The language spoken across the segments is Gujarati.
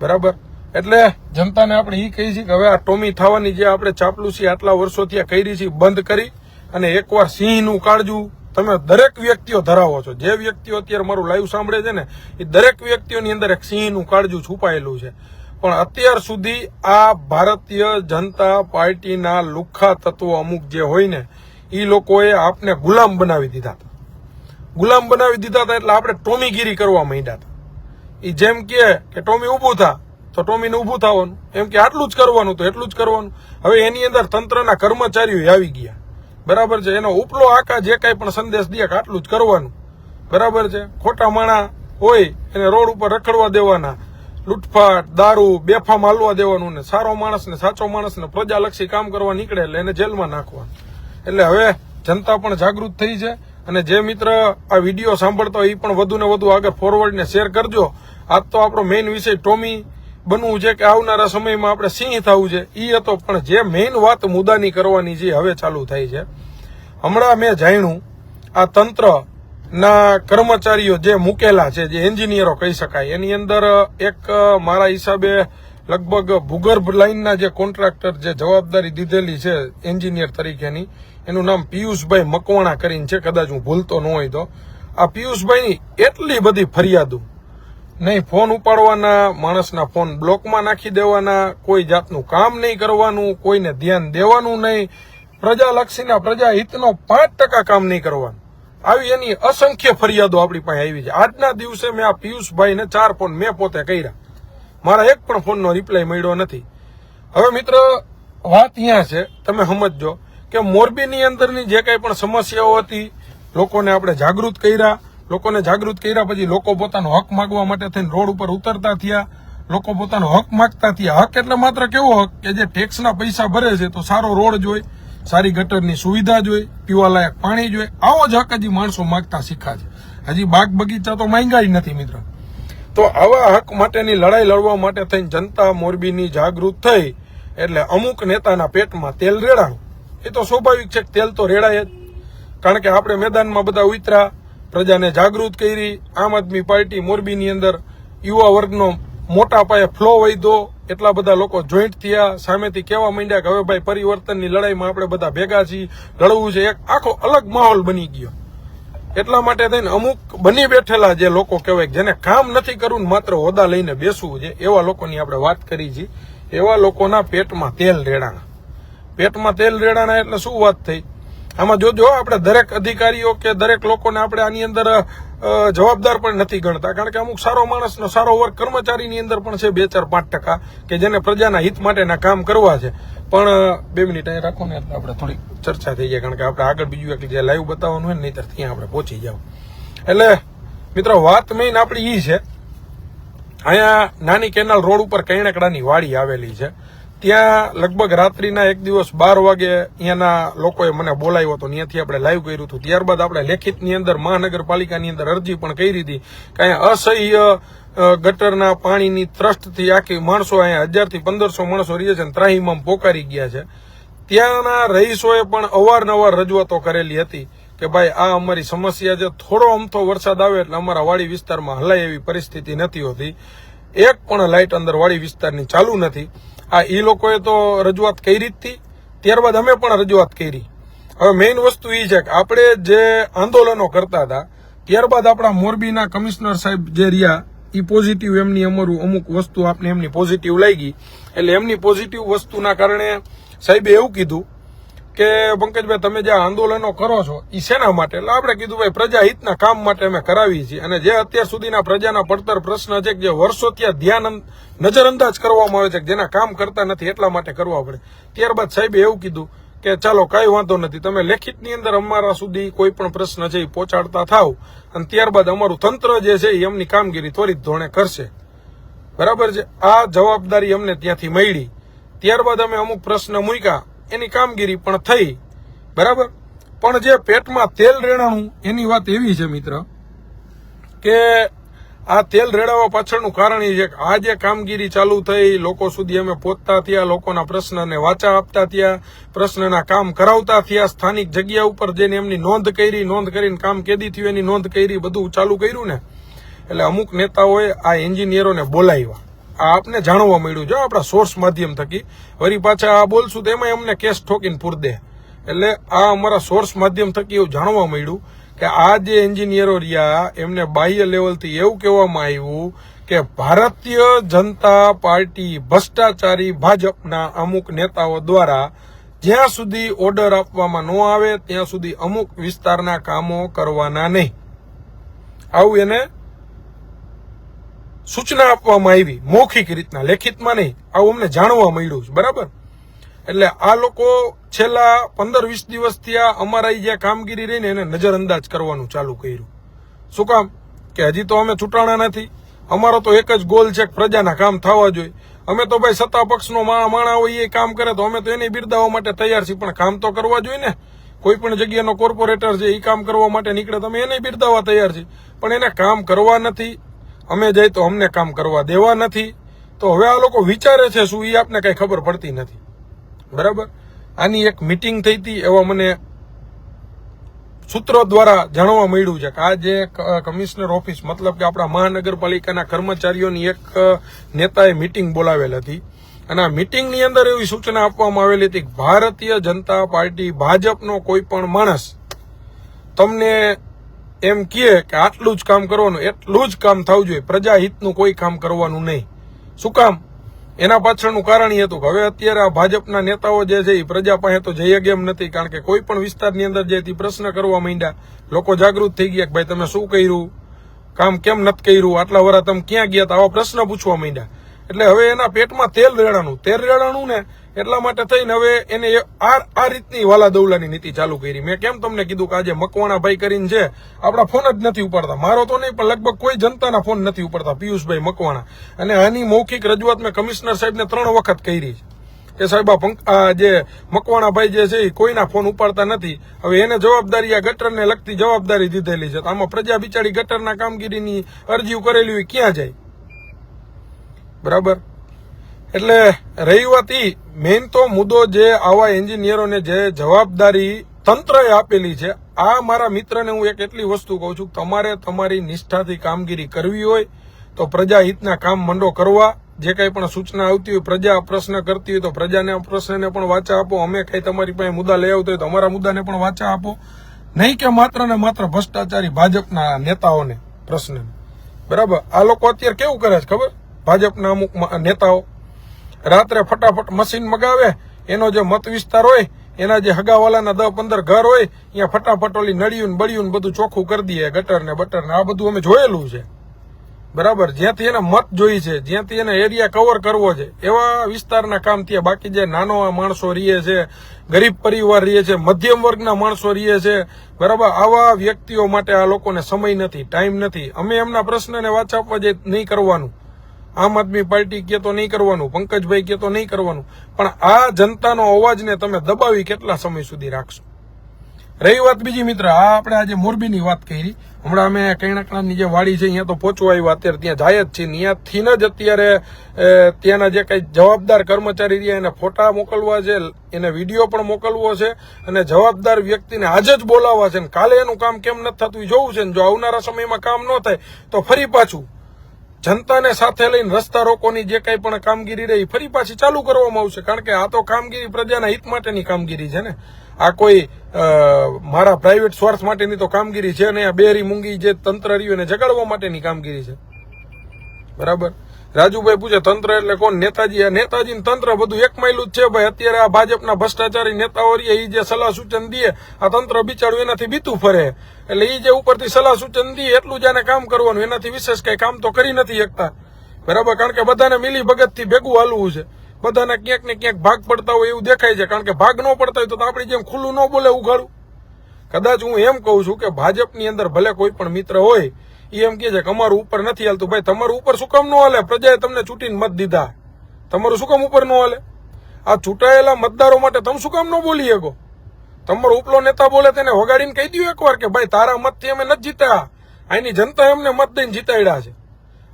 બરાબર. એટલે જનતાને આપણે એ કહી છીએ કે હવે આ ટોમી થવાની જે આપણે ચાપલુસી આટલા વર્ષોથી કરી છે બંધ કરી અને એકવાર સિંહનું કાળજું તમે દરેક વ્યક્તિઓ ધરાવો છો. જે વ્યક્તિઓ અત્યારે મારું લાઈવ સાંભળે છે ને એ દરેક વ્યક્તિઓની અંદર એક સિંહનું કાળજું છુપાયેલું છે. પણ અત્યાર સુધી આ ભારતીય જનતા પાર્ટીના લુખ્ખા તત્વો અમુક જે હોય ને એ લોકોએ આપને ગુલામ બનાવી દીધા હતા. ગુલામ બનાવી દીધા હતા એટલે આપણે ટોમીગીરી કરવા માંડ્યા હતા. એ જેમ કે ટોમી ઊભું થા તો ટોમીને ઊભું થવાનું, એમ કે આટલું જ કરવાનું તો એટલું જ કરવાનું. હવે એની અંદર તંત્રના કર્મચારીઓ આવી ગયા. બરાબર છે. એનો ઉપલો આકા જે કાંઈ પણ સંદેશ દે કે આટલું જ કરવાનું. બરાબર છે. ખોટા માણા હોય એને રોડ ઉપર રખડવા દેવાના, લૂંટફાટ, દારૂ, બેફામ હાલવા દેવાનું ને સારો માણસને સાચો માણસને પ્રજાલક્ષી કામ કરવા નીકળે એટલે એને જેલમાં નાખવાનું. એટલે હવે જનતા પણ જાગૃત થઈ છે અને જે મિત્ર આ વિડીયો સાંભળતો હોય એ પણ વધુ ને વધુ આગળ ફોરવર્ડ ને શેર કરજો. આજ તો આપણો મેઇન વિષય ટોમી બનવું છે કે આવનારા સમયમાં આપણે સિંહ થવું છે એ હતો, પણ જે મેઇન વાત મુદ્દાની કરવાની છે હવે ચાલુ થાય છે. હમણાં મેં જાણ્યું આ તંત્ર ના કર્મચારીઓ જે મૂકેલા છે, જે એન્જિનિયરો કહી શકાય, એની અંદર એક મારા હિસાબે લગભગ ભૂગર્ભ લાઈનના જે કોન્ટ્રાક્ટર જે જવાબદારી દીધેલી છે એન્જિનિયર તરીકેની, એનું નામ પિયુષભાઈ મકવાણા કરીને છે, કદાચ હું ભૂલતો ન હોય તો. આ પિયુષભાઈની એટલી બધી ફરિયાદો, નહીં ફોન ઉપાડવાના, માણસના ફોન બ્લોકમાં નાખી દેવાના, કોઈ જાતનું કામ નહીં કરવાનું, કોઈને ધ્યાન દેવાનું નહીં, પ્રજાલક્ષીના પ્રજાહિતનો 5% કામ નહીં કરવાનું. આવી એની અસંખ્ય ફરિયાદો આપણી પાસે આવી છે. આજના દિવસે મેં આ પિયુષભાઈને 4 ફોન મેં પોતે કર્યા, મારા એક પણ ફોનનો રિપ્લાય મળ્યો નથી. હવે મિત્ર વાત અહીંયા છે, તમે સમજજો કે મોરબીની અંદરની જે કંઈ પણ સમસ્યાઓ હતી લોકોને આપણે જાગૃત કર્યા. લોકોને જાગૃત કર્યા પછી લોકો પોતાનો હક માગવા માટે થઈને રોડ ઉપર ઉતરતા થયા. લોકો પોતાનો હક માગતા થયા. હક એટલે માત્ર કેવો હક કે જે ટેક્સના પૈસા ભરે છે તો સારો રોડ જોઈ, સારી ગટરની સુવિધા જોઈ, પીવાલાયક પાણી જોઈ. આવો જ હક હજી માણસો માગતા શીખ્યા છે. હજી બાગ બગીચા તો માંગ્યા જ નથી મિત્ર. તો આવા હક માટેની લડાઈ લડવા માટે થઈને જનતા મોરબીની જાગૃત થઈ એટલે અમુક નેતાના પેટમાં તેલ રેડાણું. એ તો સ્વાભાવિક છે કે તેલ તો રેડાય જ, કારણ કે આપણે મેદાનમાં બધા ઉતર્યા, પ્રજાને જાગૃત કરી. આમ આદમી પાર્ટી મોરબીની અંદર યુવા વર્ગનો મોટા પાયે ફ્લો વધ્યો, એટલા બધા લોકો જોઈન્ટ થયા, સામેથી કહેવા માંડ્યા કે હવે ભાઈ પરિવર્તનની લડાઈમાં આપણે બધા ભેગા છીએ, લડવું છે. એક આખો અલગ માહોલ બની ગયો. એટલા માટે થઈને અમુક બની બેઠેલા જે લોકો કહેવાય જેને કામ નથી કરવું, માત્ર હોદ્દા લઈને બેસવું છે, એવા લોકોની આપણે વાત કરી છે. એવા લોકોના પેટમાં તેલ રેડાણા. પેટમાં તેલ રેડાણા એટલે શું વાત થઈ? આમાં જોજો આપણે દરેક અધિકારીઓ કે દરેક લોકોને આપણે આની અંદર જવાબદાર પણ નથી ગણતા, કારણ કે અમુક સારો માણસનો સારો વર્ગ કર્મચારીની અંદર પણ છે 2-4-5% કે જેને પ્રજાના હિત માટેના કામ કરવા છે. પણ 2 મિનિટ અહીં રાખો ને એટલે આપણે થોડી ચર્ચા થઈ જાય, કારણ કે આપણે આગળ બીજું એક જે લાઈવ બતાવવાનું હોય ને નહીતર ત્યાં આપણે પહોંચી જાવ. એટલે મિત્રો વાત મેઇન આપણી એ છે, અહીંયા નાની કેનાલ રોડ ઉપર કૈણકડાની વાડી આવેલી છે. ત્યાં લગભગ રાત્રિના એક દિવસ 12 વાગે અહીંયાના લોકોએ મને બોલાવ્યો હતો, ત્યાંથી આપણે લાઈવ કર્યું હતું. ત્યારબાદ આપણે લેખિતની અંદર મહાનગરપાલિકાની અંદર અરજી પણ કરી હતી કે અહીંયા અસહ્ય ગટરના પાણીની ત્રસ્તથી આખી માણસો, અહીંયા 1000 થી 1500 માણસો રહે છે અને ત્રાહીમામ પોકારી ગયા છે. ત્યાંના રહીશોએ પણ અવારનવાર રજૂઆતો કરેલી હતી કે ભાઈ આ અમારી સમસ્યા છે, થોડો અમથો વરસાદ આવે એટલે અમારા વાડી વિસ્તારમાં હલાય એવી પરિસ્થિતિ નથી હોતી, એક પણ લાઇટ અંદર વાડી વિસ્તારની ચાલુ નથી. આ એ લોકોએ તો રજૂઆત કરી જ હતી, ત્યારબાદ અમે પણ રજૂઆત કરી. હવે મેઇન વસ્તુ એ છે કે આપણે જે આંદોલનો કરતા હતા ત્યારબાદ આપણા મોરબીના કમિશનર સાહેબ જે રહ્યા એ પોઝિટિવ, એમની અમારું અમુક વસ્તુ આપણે એમની પોઝિટિવ લાગી. એટલે એમની પોઝિટિવ વસ્તુના કારણે સાહેબે એવું કીધું કે પંકજભાઈ તમે જે આંદોલનો કરો છો એ શેના માટે? એટલે આપણે કીધું ભાઈ પ્રજાહિતના કામ માટે અમે કરાવીએ છીએ, અને જે અત્યાર સુધીના પ્રજાના પડતર પ્રશ્ન છે કે જે વર્ષો ત્યાં નજરઅંદાજ કરવામાં આવે છે, જેના કામ કરતા નથી એટલા માટે કરવા પડે. ત્યારબાદ સાહેબે એવું કીધું કે ચાલો કઈ વાંધો નથી, તમે લેખિતની અંદર અમારા સુધી કોઈ પણ પ્રશ્ન છે એ પહોંચાડતા થાવ અને ત્યારબાદ અમારું તંત્ર જે છે એ એમની કામગીરી ત્વરિત ધોરણે કરશે. બરાબર છે. આ જવાબદારી અમને ત્યાંથી મળી. ત્યારબાદ અમે અમુક પ્રશ્ન મૂક્યા, એની કામગીરી પણ થઈ. બરાબર. પણ જે પેટમાં તેલ રેડાણું એની વાત એવી છે મિત્ર કે આ તેલ રેડાવા પાછળનું કારણ એ છે કે આ જે કામગીરી ચાલુ થઈ, લોકો સુધી અમે પહોંચતા થયા, લોકોના પ્રશ્નને વાચા આપતા થયા, પ્રશ્નના કામ કરાવતા થયા, સ્થાનિક જગ્યા ઉપર જઈને એમની નોંધ કરીને કામ કેદી થયું એની નોંધ કરી, બધું ચાલુ કર્યું ને. એટલે અમુક નેતાઓએ આ એન્જિનિયરોને બોલાવ્યા. આપને જાણવા મળ્યું છે આપણા સોર્સ માધ્યમ થકી. વળી પાછા આ બોલશું તો એમાં અમને કેસ ઠોકીને પૂર દે. એટલે આ અમારા સોર્સ માધ્યમ થકી એવું જાણવા મળ્યું કે આ જે એન્જિનિયરો રહ્યા એમને બાહ્ય લેવલથી એવું કહેવામાં આવ્યું કે ભારતીય જનતા પાર્ટી ભ્રષ્ટાચારી ભાજપના અમુક નેતાઓ દ્વારા જ્યાં સુધી ઓર્ડર આપવામાં ન આવે ત્યાં સુધી અમુક વિસ્તારના કામો કરવાના નહીં. આવું એને સૂચના આપવામાં આવી મૌખિક રીતના, લેખિતમાં નહીં. આવું અમને જાણવા મળ્યું છે. બરાબર. એટલે આ લોકો છેલ્લા 15-20 દિવસથી અમારા જે કામગીરી રહીને એને નજરઅંદાજ કરવાનું ચાલુ કર્યું. શું કામ? કે હજી તો અમે ચૂંટાણા નથી. અમારો તો એક જ ગોલ છે કે પ્રજાના કામ થવા જોઈએ. અમે તો ભાઈ સત્તા પક્ષનો માણા હોય એ કામ કરે તો અમે તો એને બિરદાવવા માટે તૈયાર છીએ, પણ કામ તો કરવા જોઈએ ને. કોઈ પણ જગ્યાનો કોર્પોરેટર છે એ કામ કરવા માટે નીકળે તો અમે એને બિરદાવવા તૈયાર છીએ, પણ એને કામ કરવા નથી. અમે જઈ તો અમને કામ કરવા દેવા નથી. તો હવે આ લોકો વિચારે છે શું એ આપને કઈ ખબર પડતી નથી. બરાબર. આની એક મીટિંગ થઈ હતી એવા મને સૂત્રો દ્વારા જાણવા મળ્યું છે કે આ જે કમિશનર ઓફિસ મતલબ કે આપણા મહાનગરપાલિકાના કર્મચારીઓની એક નેતાએ મીટિંગ બોલાવેલ હતી અને આ મીટિંગની અંદર એવી સૂચના આપવામાં આવેલી હતી કે ભારતીય જનતા પાર્ટી ભાજપનો કોઈ પણ માણસ તમને એમ કહે કે આટલું જ કામ કરવાનું એટલું જ કામ થવું જોઈએ, પ્રજાહિતનું કોઈ કામ કરવાનું નહીં. શું કામ? એના પાછળનું કારણ એ હતું કે હવે અત્યારે આ ભાજપના નેતાઓ જે છે એ પ્રજા પાસે તો જઈ એમ નથી, કારણ કે કોઈ પણ વિસ્તારની અંદર જે પ્રશ્ન કરવા માંડ્યા, લોકો જાગૃત થઈ ગયા કે ભાઈ તમે શું કર્યું, કામ કેમ નથી કર્યું, આટલા વર્ષ તમે ક્યાં ગયા હતા, આવા પ્રશ્ન પૂછવા માંડ્યા. એટલે હવે એના પેટમાં તેલ રેડાણું ને એટલા માટે થઈને હવે એને આ રીતની વાલા દવલાની નીતિ ચાલુ કરી. મેં કેમ તમને કીધું કે આજે મકવાણાભાઈ કરીને છે, આપણા ફોન જ નથી ઉપાડતા. મારો તો નહીં પણ લગભગ કોઈ જનતાના ફોન નથી ઉપાડતા, પિયુષભાઈ મકવાણા. અને આની મૌખિક રજૂઆત મેં કમિશનર સાહેબને 3 વખત કરી છે કે સાહેબ આ જે મકવાણાભાઈ જે છે એ કોઈના ફોન ઉપાડતા નથી. હવે એને જવાબદારી આ ગટરને લગતી જવાબદારી દીધેલી છે. આમાં પ્રજા બિચારી ગટરના કામગીરીની અરજીઓ કરેલી હોય ક્યાં જાય? બરાબર. એટલે રહી વાત ઈ મેઇન તો મુદ્દો જે આવા એન્જિનિયરોને જે જવાબદારી તંત્રએ આપેલી છે, આ મારા મિત્રને હું એક એટલી વસ્તુ કહું છું, તમારે તમારી નિષ્ઠાથી કામગીરી કરવી હોય તો પ્રજાહિતના કામ મંડો કરવા. જે કંઈ પણ સૂચના આવતી હોય, પ્રજા પ્રશ્ન કરતી હોય તો પ્રજાના પ્રશ્નને પણ વાચા આપો. અમે કઈ તમારી પાસે મુદ્દા લઈ આવતા હોય તો અમારા મુદ્દાને પણ વાચા આપો. નહીં કે માત્ર ને માત્ર ભ્રષ્ટાચારી ભાજપના નેતાઓને પ્રશ્ન. બરાબર. આ લોકો અત્યારે કેવું કરે છે ખબર? ભાજપના અમુક નેતાઓ રાત્રે ફટાફટ મશીન મગાવે, એનો જે મત વિસ્તાર હોય એના જે હગાવાલાના 10-15 ઘર હોય અહીંયા ફટાફટ ઓલી નળિયું બળિયું બધું ચોખ્ખું કરી દઈએ, ગટર ને બટર ને. આ બધું અમે જોયેલું છે. બરાબર. જ્યાંથી એને મત જોઈ છે, જ્યાંથી એને એરિયા કવર કરવો છે એવા વિસ્તારના કામ થયા. બાકી જે નાનો માણસો રહીએ છે, ગરીબ પરિવાર રહીએ છે, મધ્યમ વર્ગના માણસો રહીએ છે, બરાબર, આવા વ્યક્તિઓ માટે આ લોકોને સમય નથી, ટાઈમ નથી. અમે એમના પ્રશ્નને વાચા આપવા જે નહીં કરવાનું. આમ આદમી પાર્ટી કે તો નહીં કરવાનું, પંકજભાઈ કે તો નહીં કરવાનું, પણ આ જનતાનો અવાજને તમે દબાવી કેટલા સમય સુધી રાખશો? રહી વાત બીજી મિત્ર, આ આપણે આજે મોરબીની વાત કરી. હમણાં અમે કૈણાકણાની જે વાડી છે અહીંયા તો પહોંચવા આવ્યા, અત્યારે ત્યાં જાય જ છે. ત્યાંથી જ અત્યારે ત્યાંના જે કઈ જવાબદાર કર્મચારી રહ્યા એને ફોટા મોકલવા છે, એને વિડીયો પણ મોકલવો છે અને જવાબદાર વ્યક્તિને આજે જ બોલાવવા છે. કાલે એનું કામ કેમ નથી થતું જોવું છે. જો આવનારા સમયમાં કામ ન થાય તો ફરી પાછું જનતાને સાથે લઈને રસ્તા રોકોની જે કઈ પણ કામગીરી રહી ફરી પાછી ચાલુ કરવામાં આવશે. કારણ કે આ તો કામગીરી પ્રજાના હિત માટેની કામગીરી છે ને. આ કોઈ મારા પ્રાઇવેટ સ્વાર્થ માટેની તો કામગીરી છે ને. આ બેરી મૂંગી જે તંત્ર રહ્યું એને જગાડવા માટેની કામગીરી છે. બરાબર. રાજુભાઈ પૂછે તંત્ર એટલે કોણ? નેતાજી. આ નેતાજી ને તંત્ર બધું એક માયલું જ છે ભાઈ. અત્યારે આ ભાજપના ભ્રષ્ટાચારી નેતાઓ એ જે સલાહ સૂચન દે, આ તંત્ર બિચારું એનાથી બીતું ફરે. એટલે એ જે ઉપરથી સલાહ સૂચન દે એટલું જ આને કામ કરવાનું, એનાથી વિશેષ કઈ કામ તો કરી નથી શકતા. બરાબર. કારણ કે બધાને મિલી ભગત થી ભેગું હાલવું છે. બધાને ક્યાંક ને ક્યાંક ભાગ પડતા હોય એવું દેખાય છે. કારણ કે ભાગ ન પડતા હોય તો આપણી જેમ ખુલ્લું ન બોલે ઉઘાડું. કદાચ હું એમ કહું છું કે ભાજપની અંદર ભલે કોઈ પણ મિત્ર હોય એ એમ કહે છે કે અમારું ઉપર નથી હાલતું. ભાઈ તમારું ઉપર શું કામ ન હાલે? પ્રજાએ તમને ચૂંટીને મત દીધા, તમારું શું કામ ઉપર ન હાલે? આ ચૂંટાયેલા મતદારો માટે તમે શું કામ ન બોલી શકો? તમારો ઉપલો નેતા બોલે તેને વગાડીને કહી દઉં એકવાર કે ભાઈ તારા મતથી અમે નથી જીત્યા, અહીંની જનતા એમને મત દઈને જીતાડ્યા છે.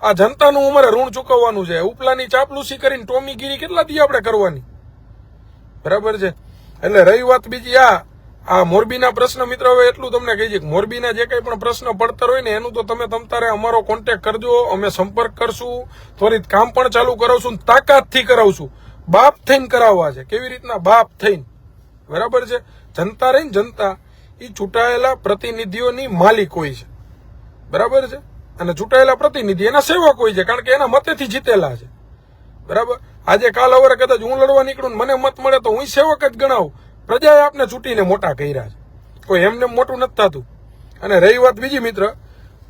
આ જનતાનું અમારે ઋણ ચૂકવવાનું છે. ઉપલાની ચાપલુસી કરીને ટોમીગીરી કેટલા દી આપણે કરવાની? બરાબર છે. એટલે રહી વાત બીજી, આ મોરબીના પ્રશ્ન મિત્રો હવે એટલું તમને કહી છે કે મોરબીના જે કઈ પણ પ્રશ્ન પડતર હોય ને એનું તો તમે તમતારે અમારો કોન્ટેક્ટ કરજો, અમે સંપર્ક કરશું, ત્વરિત કામ પણ ચાલુ કરાવશું, તાકાતથી કરાવશું. બાપ થઈને કરાવવા છે. કેવી રીતના? બાપ થઈને. બરાબર છે. જનતા રહીને જનતા એ ચૂંટાયેલા પ્રતિનિધિઓની માલિક હોય છે. બરાબર છે. અને ચૂંટાયેલા પ્રતિનિધિ એના સેવક હોય છે, કારણ કે એના મતેથી જીતેલા છે. બરાબર. આજે કાલ હવે કદાચ હું લડવા નીકળું ને મને મત મળે તો હું સેવક જ ગણાવું. પ્રજાએ આપને ચૂંટીને મોટા કર્યા છે. કોઈ એમને મોટું નથી થતું. અને રહી વાત બીજી મિત્ર,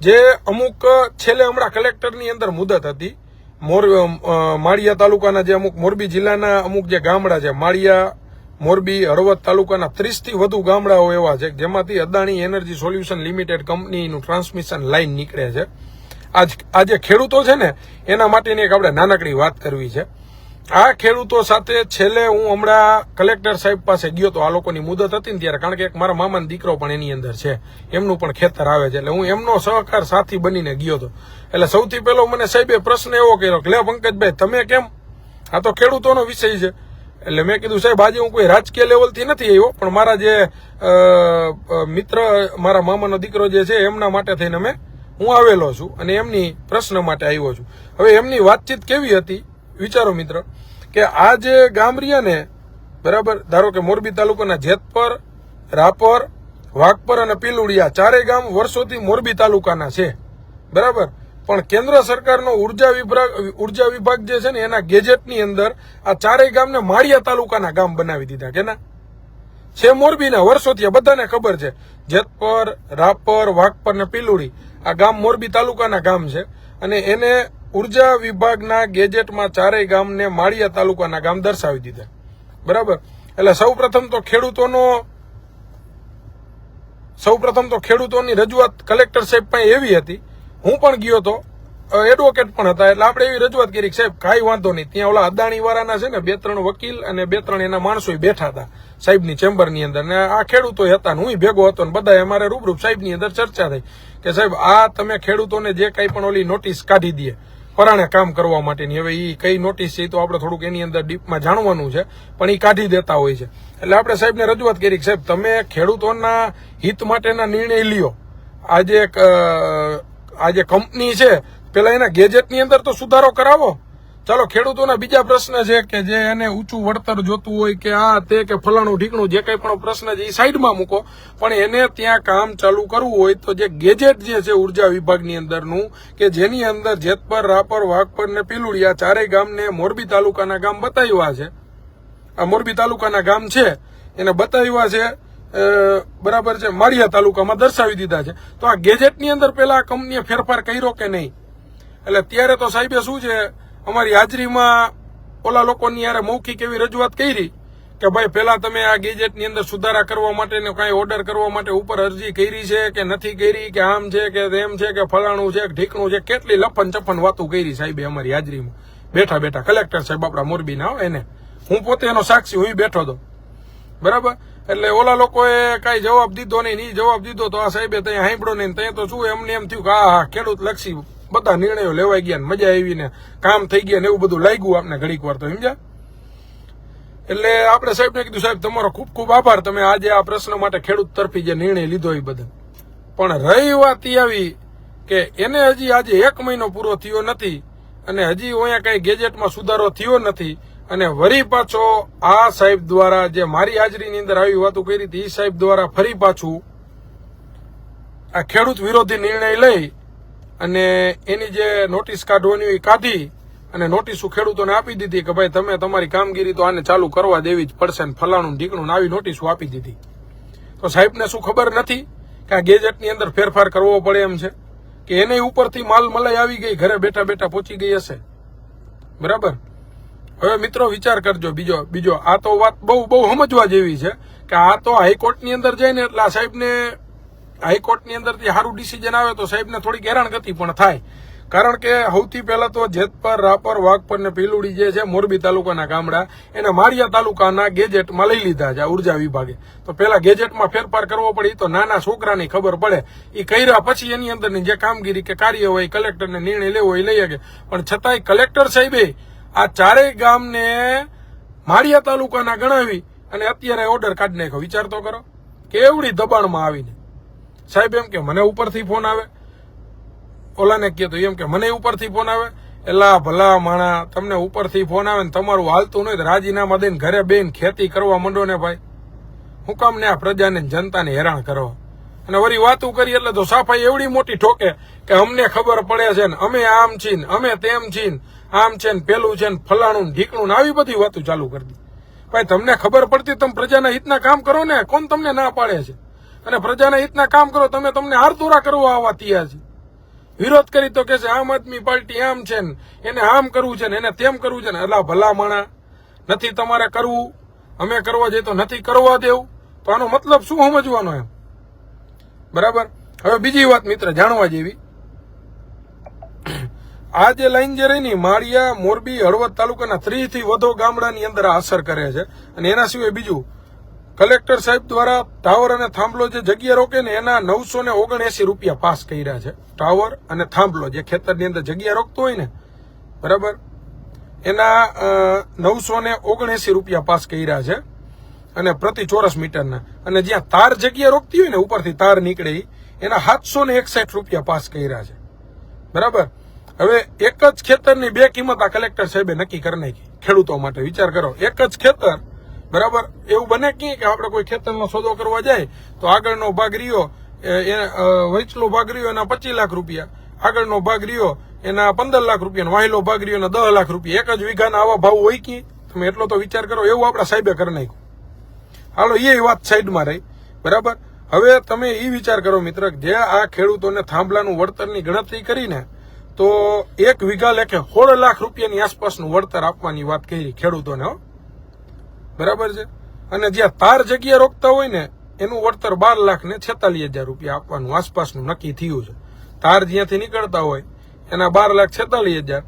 જે અમુક છેલ્લે હમણાં કલેક્ટરની અંદર મુદત હતી, માળિયા તાલુકાના જે અમુક મોરબી જિલ્લાના અમુક જે ગામડા છે, માળિયા, મોરબી, હળવદ તાલુકાના 30 થી વધુ ગામડાઓ એવા છે જેમાંથી અદાણી એનર્જી સોલ્યુશન લિમિટેડ કંપનીનું ટ્રાન્સમિશન લાઇન નીકળે છે. આજે ખેડૂતો છે ને એના માટેની એક આપણે નાનકડી વાત કરવી છે. આ ખેડૂતો સાથે છેલ્લે હું હમણાં કલેક્ટર સાહેબ પાસે ગયો તો, આ લોકોની મુદત હતી ને ત્યારે, કારણ કે એક મારા મામાનો દીકરો પણ એની અંદર છે, એમનું પણ ખેતર આવે છે, એટલે હું એમનો સહકાર સાથી બનીને ગયો હતો. એટલે સૌથી પહેલો મને સાહેબે પ્રશ્ન એવો કર્યો કે લે પંકજભાઈ તમે કેમ, આ તો ખેડૂતોનો વિષય છે. એટલે મેં કીધું સાહેબ આજે હું કોઈ રાજકીય લેવલથી નથી આવ્યો, પણ મારા જે મિત્ર, મારા મામાનો દીકરો જે છે એમના માટે થઈને હું આવેલો છું અને એમની પ્રશ્ન માટે આવ્યો છું. હવે એમની વાતચીત કેવી હતી વિચારો મિત્ર, કે આ જે ગામ રહ્યા ને, બરાબર, ધારો કે મોરબી તાલુકાના જેતપર, રાપર, વાઘપર અને પીલુડિયા ચારેય ગામ વર્ષોથી મોરબી તાલુકાના છે. બરાબર. પણ કેન્દ્ર સરકારનો ઉર્જા વિભાગ જે છે ને એના ગેજેટની અંદર આ ચારેય ગામને માળિયા તાલુકાના ગામ બનાવી દીધા. કેના છે? મોરબીના. વર્ષોથી બધાને ખબર છે. જેતપર, રાપર, વાઘપર ને પીલુડી આ ગામ મોરબી તાલુકાના ગામ છે અને એને ઉર્જા વિભાગના ગેજેટમાં ચારેય ગામને માળિયા તાલુકાના ગામ દર્શાવી દીધા. બરાબર. એટલે સૌપ્રથમ તો ખેડૂતોની રજૂઆત કલેક્ટર સાહેબ પાસે એવી હતી, હું પણ ગયો તો, એડવોકેટ પણ હતા, એટલે આપણે એવી રજૂઆત કરી કે સાહેબ કાંઈ વાંધો નહીં, ત્યાં ઓલા અદાણી વાળાના છે ને 2-3 વકીલ અને 2-3 એના માણસો બેઠા હતા સાહેબની ચેમ્બરની અંદર, ને આ ખેડૂતો હતા ને હું ભેગો હતો ને બધા અમારે રૂબરૂ સાહેબની અંદર ચર્ચા થઈ કે સાહેબ આ તમે ખેડૂતોને જે કઈ પણ ઓલી નોટિસ કાઢી દે પરાણે કામ કરવા માટેની, હવે એ કઈ નોટિસ છે એ તો આપણે થોડુંક એની અંદર ડીપમાં જાણવાનું છે, પણ એ કાઢી દેતા હોય છે. એટલે આપણે સાહેબને રજૂઆત કરી કે સાહેબ તમે ખેડૂતોના હિત માટેના નિર્ણય લ્યો. આ જે કંપની છે પેલા એના ગેજેટની અંદર તો સુધારો કરાવો. ચાલો, ખેડૂતોના બીજા પ્રશ્ન છે કે જે એને ઊંચું વળતર જોતું હોય કે આ તે કે ફલાણું ઢીકણું જે કઈ પણ પ્રશ્ન છે એ સાઈડમાં મૂકો, પણ એને ત્યાં કામ ચાલુ કરવું હોય તો જે ગેજેટ જે છે ઉર્જા વિભાગની અંદરનું, કે જેની અંદર જેતપર, રાપર, વાઘપર ને પીલુડિયા ચારેય ગામને મોરબી તાલુકાના ગામ બતાવ્યા છે, આ મોરબી તાલુકાના ગામ છે એને બતાવ્યા છે, બરાબર છે, માળિયા તાલુકામાં દર્શાવી દીધા છે. તો આ ગેજેટની અંદર પેલા આ કંપનીએ ફેરફાર કર્યો કે નહીં? એટલે ત્યારે તો સાહેબે શું છે અમારી હાજરીમાં ઓલા લોકોની યારે મૌખિક એવી રજૂઆત કરી કે ભાઈ પેલા તમે આ ગેજેટની અંદર સુધારા કરવા માટેનો કાંઈ ઓર્ડર કરવા માટે ઉપર અરજી કરી છે કે નથી કરી, કે આમ છે કે તેમ છે કે ફલાણું છે કે ઢીકણું છે, કેટલી લફન ચફન વાતો કરી સાહેબે અમારી હાજરીમાં બેઠા બેઠા. કલેક્ટર સાહેબ આપણા મોરબીના હો, એને હું પોતે એનો સાક્ષી, હું બેઠો હતો. બરાબર. એટલે ઓલા લોકોએ કઈ જવાબ દીધો નહીં, જવાબ દીધો તો આ સાહેબે ત્યાં સાંભળ્યો નહીં, ત્યાં તો શું એમને એમ થયું કે હા ખેડૂત લક્ષી બધા નિર્ણયો લેવાઈ ગયા ને મજા આવી ને કામ થઈ ગયા ને એવું બધું લાગ્યું આપને ઘડીક વાર તો, સમજ્યા? એટલે આપણે સાહેબને કીધું સાહેબ તમારો ખૂબ ખૂબ આભાર, તમે આજે આ પ્રશ્ન માટે ખેડૂત તરફી જે નિર્ણય લીધો એ બધા. પણ રહી વાત એ આવી કે એને હજી આજે 1 મહિનો પૂરો થયો નથી અને હજી અહીંયા કઈ ગેજેટમાં સુધારો થયો નથી, અને વરી પાછો આ સાહેબ દ્વારા જે મારી હાજરીની અંદર આવી વાતો કરી હતી એ સાહેબ દ્વારા ફરી પાછું આ ખેડૂત વિરોધી નિર્ણય લઈ અને એની જે નોટિસ કાઢવાની એ કાઢી અને નોટિસો ખેડૂતોને આપી દીધી કે ભાઈ તમે તમારી કામગીરી તો આને ચાલુ કરવા દેવી જ પડશે ને ફલાણું ઢીકણું આવી નોટિસો આપી દીધી. તો સાહેબને શું ખબર નથી કે આ ગેજેટની અંદર ફેરફાર કરવો પડે એમ છે, કે એને ઉપરથી માલ મલાઈ આવી ગઈ, ઘરે બેઠા બેઠા પહોંચી ગઈ હશે. બરાબર. હવે મિત્રો વિચાર કરજો. બીજો આ તો વાત બહુ સમજવા જેવી છે કે આ તો હાઈકોર્ટની અંદર જઈને એટલે આ સાહેબને હાઈકોર્ટની અંદરથી સારું ડિસિઝન આવે તો સાહેબને થોડીક હેરાનગતિ પણ થાય, કારણ કે સૌથી પહેલા તો જેતપર, રાપર, વાઘપર ને પીલુડી જે છે મોરબી તાલુકાના ગામડા એને માળિયા તાલુકાના ગેજેટમાં લઈ લીધા છે ઉર્જા વિભાગે. તો પેલા ગેજેટમાં ફેરફાર કરવો પડે, તો નાના છોકરાની ખબર પડે, એ કર્યા પછી એની અંદરની જે કામગીરી કે કાર્ય હોય કલેક્ટરને નિર્ણય લેવો હોય લઈ શકે. પણ છતાંય કલેક્ટર સાહેબે આ ચારેય ગામને માળિયા તાલુકાના ગણાવી અને અત્યારે ઓર્ડર કાઢી નાખ્યો. વિચાર તો કરો. કેવડી દબાણમાં આવીને. સાહેબ એમ કે મને ઉપરથી ફોન આવે, ઓલાને કહેતો એમ કે મને ઉપરથી ફોન આવે. એલા ભલા માણા, તમને ઉપરથી ફોન આવે ને તમારું હાલતું નહીં તો રાજીનામા દઈને ઘરે બેન ખેતી કરવા માંડો ને ભાઈ. હું કામ ને આ પ્રજાને જનતાને હેરાન કરવા. અને વળી વાતું કરી એટલે તો સાફાઈ એવડી મોટી ઠોકે કે અમને ખબર પડે છે ને અમે આમ છીએ ને અમે તેમ છીએ ને આમ છે ને પેલું છે ને ફલાણું ઢીકણું ને આવી બધી વાતું ચાલુ કરી દી. ભાઈ તમને ખબર પડતી તમે પ્રજાના હિતના કામ કરો ને, કોણ તમને ના પાડે છે? અને પ્રજાના હિતના કામ કરો, તમને હારતુરા કરવા આવવા તૈયાર છે. વિરોધ કરી તો કે છે આમ આદમી પાર્ટી આમ છે ને એને આમ કરવું છે ને એને તેમ કરવું છે ને. એટલે ભલા માણા, નથી તમારે કરવું, અમે કરવા જઈએ તો નથી કરવા દેવું, તો આનો મતલબ શું સમજવાનો એમ? બરાબર. હવે બીજી વાત મિત્ર જાણવા જેવી, આ જે લાઈન જે રહી ને માળિયા, મોરબી, હળવદ તાલુકાના 30 થી વધુ ગામડાની અંદર આ અસર કરે છે. અને એના સિવાય બીજું, કલેક્ટર સાહેબ દ્વારા ટાવર અને થાંભલો જે જગ્યા રોકે ને એના 979 રૂપિયા પાસ કર્યા છે. ટાવર અને થાંભલો જે ખેતરની અંદર જગ્યા રોકતો હોય ને, બરાબર, એના 979 રૂપિયા પાસ કર્યા છે. અને પ્રતિ ચોરસ મીટરના. અને જ્યાં તાર જગ્યા રોકતી હોય ને, ઉપરથી તાર નીકળે એના 761 રૂપિયા પાસ કર્યા છે. બરાબર. હવે એક જ ખેતરની બે કિંમત આ કલેક્ટર સાહેબે નક્કી કરી નાખી ખેડૂતો માટે. વિચાર કરો, એક જ ખેતર, બરાબર. એવું બને કે આપણે કોઈ ખેતરનો સોદો કરવા જાય તો આગળનો ભાગ રહ્યો, વચલો ભાગ રહ્યો એના 25 લાખ રૂપિયા, આગળનો ભાગ રહ્યો એના 15 લાખ રૂપિયા, વાહેલો ભાગ રહ્યો એના 10 લાખ રૂપિયા. એક જ વીઘાના આવા ભાવ હોય કે તમે એટલો તો વિચાર કરો. એવું આપણા સાહેબે કરી નાખ્યું. હાલો એ વાત સાઈડમાં રહી, બરાબર. હવે તમે એ વિચાર કરો મિત્ર, જે આ ખેડૂતોને થાંભલાનું વળતરની ગણતરી કરીને તો 1 વીઘા લેખે 16 લાખ રૂપિયાની આસપાસનું વળતર આપવાની વાત કરી ખેડૂતોને, હો, બરાબર છે. અને જ્યાં તાર જગ્યા રોકતા હોય ને એનું વળતર 12,46,000 રૂપિયા આપવાનું આસપાસનું નક્કી થયું છે. તાર જ્યાંથી નીકળતા હોય એના 12,46,000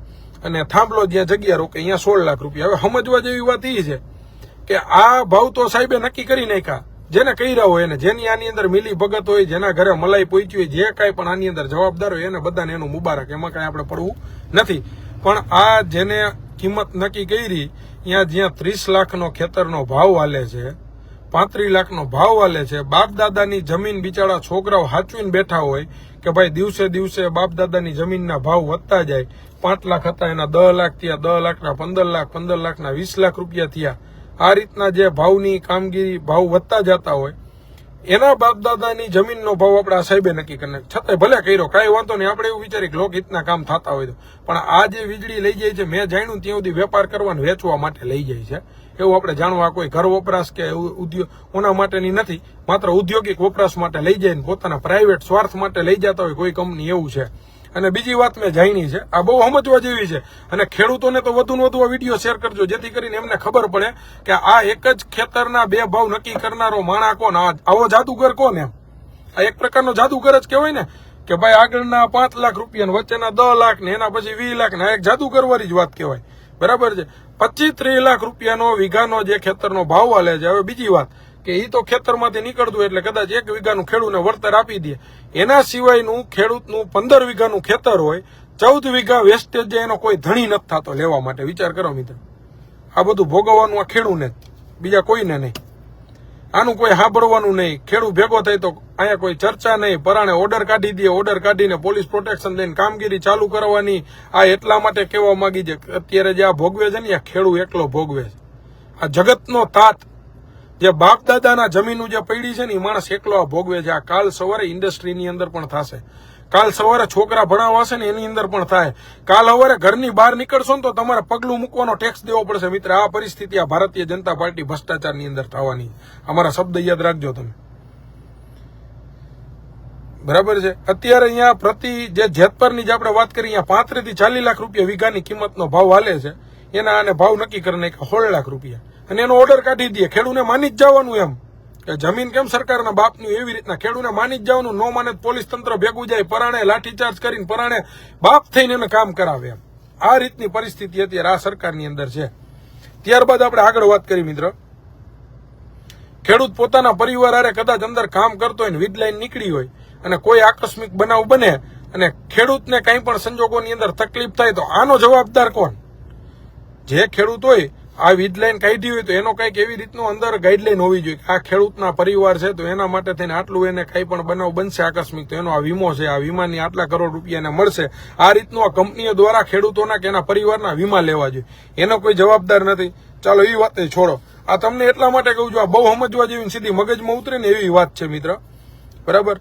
અને થાંભલો જ્યાં જગ્યા રોકે અહીંયા 16 લાખ રૂપિયા. હવે સમજવા જેવી વાત એ છે કે આ ભાવ તો સાહેબે નક્કી કરી નાખ્યા, જેને કર્યા હોય એને, જેની આની અંદર મિલી ભગત હોય, જેના ઘરે મલાઈ પહોંચી હોય, જે કાંઈ પણ આની અંદર જવાબદાર હોય એને બધાને એનું મુબારક, એમાં કાંઈ આપણે પડવું નથી. પણ આ જેને કિંમત નક્કી કરી જ્યાં 30 લાખનો ખેતરનો ભાવ હાલે છે, 35 લાખનો ભાવ હાલે છે, બાપ દાદાની જમીન બિચારા છોકરાઓ હાચવીને બેઠા હોય કે ભાઈ દિવસે દિવસે બાપ દાદાની જમીનના ભાવ વધતા જાય. 5 લાખ હતા એના 10 લાખ થયા, 10 લાખના 15 લાખ, 15 લાખના 20 લાખ રૂપિયા થયા. આ રીતના જે ભાવની કામગીરી ભાવ વધતા જતા હોય એના બાપ દાદાની જમીનનો ભાવ આપણા સાહેબે નક્કી કરીને છતાંય ભલે કર્યો, કાંઈ વાંધો નહીં. આપણે એવું વિચારીએ કે લોકહિતના કામ થતા હોય તો, પણ આ જે વીજળી લઈ જાય છે, મેં જાણ્યું ત્યાં સુધી વેપાર કરવા અને વેચવા માટે લઈ જાય છે. એવું આપણે જાણવા, કોઈ ઘર વપરાશ કે ઉદ્યોગ ઓના માટેની નથી, માત્ર ઔદ્યોગિક વપરાશ માટે લઈ જાય ને પોતાના પ્રાઇવેટ સ્વાર્થ માટે લઈ જતા હોય કોઈ કંપની, એવું છે. અને બીજી વાત મેં જાણી છે, આ બહુ સમજવા જેવી છે. અને ખેડૂતોને તો વધુ ને વધુ આ વિડીયો શેર કરજો, જેથી કરીને એમને ખબર પડે કે આ એક જ ખેતરના બે ભાવ નક્કી કરનારો માણા કોણ, આવો જાદુગર કોણ એમ. આ એક પ્રકારનો જાદુગર જ કહેવાય ને કે ભાઈ આગળના 5 લાખ રૂપિયા, વચ્ચેના 10 લાખ ને એના પછી 20 લાખ ને, આ એક જાદુગર વાળી જ વાત કહેવાય. બરાબર છે. 25-30 લાખ રૂપિયાનો વીઘાનો જે ખેતરનો ભાવ હાલે છે. હવે બીજી વાત કે એ તો ખેતરમાંથી નીકળતું એટલે કદાચ 1 વીઘાનું ખેડૂતને વળતર આપી દે. એના સિવાયનું ખેડૂતનું 15 વીઘાનું ખેતર હોય, 14 વીઘા વેસ્ટેજ એનો કોઈ ધણી નથી થતો લેવા માટે. વિચાર કરો મિત્ર, આ બધું ભોગવવાનું આ ખેડૂને, બીજા કોઈને નહીં. આનું કોઈ સાંભળવાનું નહીં. ખેડૂત ભેગો થાય તો અહીંયા કોઈ ચર્ચા નહીં, પરાણે ઓર્ડર કાઢી દે, ઓર્ડર કાઢીને પોલીસ પ્રોટેક્શન દઈને કામગીરી ચાલુ કરવાની. આ એટલા માટે કહેવા માંગી છે અત્યારે જે આ ભોગવે છે ને આ ખેડૂત એકલો ભોગવે છે. આ જગતનો તાત જે બાપ દાદાના જમીનું જે પડી છે ને એ માણસ એકલો આ ભોગવે છે. આ કાલ સવારે ઇન્ડસ્ટ્રીની અંદર પણ થશે, કાલ સવારે છોકરા ભણાવવા હશે ને એની અંદર પણ થાય, કાલ સવારે ઘરની બહાર નીકળશો ને તો તમારે પગલું મૂકવાનો ટેક્સ દેવો પડશે. મિત્ર, આ પરિસ્થિતિ આ ભારતીય જનતા પાર્ટી ભ્રષ્ટાચારની અંદર થવાની. અમારા શબ્દ યાદ રાખજો તમે, બરાબર છે. અત્યારે અહીંયા પ્રતિ જે જેતપરની જે આપણે વાત કરી, અહીંયા 35 થી 40 લાખ રૂપિયા વીઘાની કિંમતનો ભાવ હાલે છે. એના આને ભાવ નક્કી કરી નાખ્યા 16 લાખ રૂપિયા, અને એનો ઓર્ડર કાઢી દે. ખેડૂને માની જ જવાનું એમ કે જમીન કેમ સરકારના બાપની, એવી રીતના ખેડૂને માની જ જવાનું. નો માને પોલીસ તંત્ર ભેગું જાય, પરાણે લાઠીચાર્જ કરીને પરાણે બાપ થઈને એને કામ કરાવે એમ. આ રીતની પરિસ્થિતિ અત્યારે આ સરકારની અંદર છે. ત્યારબાદ આપણે આગળ વાત કરી મિત્ર, ખેડૂત પોતાના પરિવાર હારે કદાચ અંદર કામ કરતો હોય ને વીજ લાઈન નીકળી હોય અને કોઈ આકસ્મિક બનાવ બને અને ખેડૂતને કંઈ પણ સંજોગોની અંદર તકલીફ થાય તો આનો જવાબદાર કોણ? જે ખેડૂત હોય આ વીજ લાઈન કાઢી હોય તો એનો કંઈક એવી રીતનું અંદર ગાઈડલાઈન હોવી જોઈએ કે આ ખેડૂતના પરિવાર છે તો એના માટે થઈને આટલું એને કંઈ પણ બનાવ બનશે આકસ્મિક તો એનો આ વીમો છે, આ વીમાની આટલા કરોડ રૂપિયા એને મળશે. આ રીતનું આ કંપનીઓ દ્વારા ખેડૂતોના કે એના પરિવારના વીમા લેવા જોઈએ. એનો કોઈ જવાબદાર નથી. ચાલો એ વાત છોડો. આ તમને એટલા માટે કહું છું, આ બહુ સમજવા જેવી સીધી મગજમાં ઉતરે ને એવી વાત છે મિત્ર. બરાબર.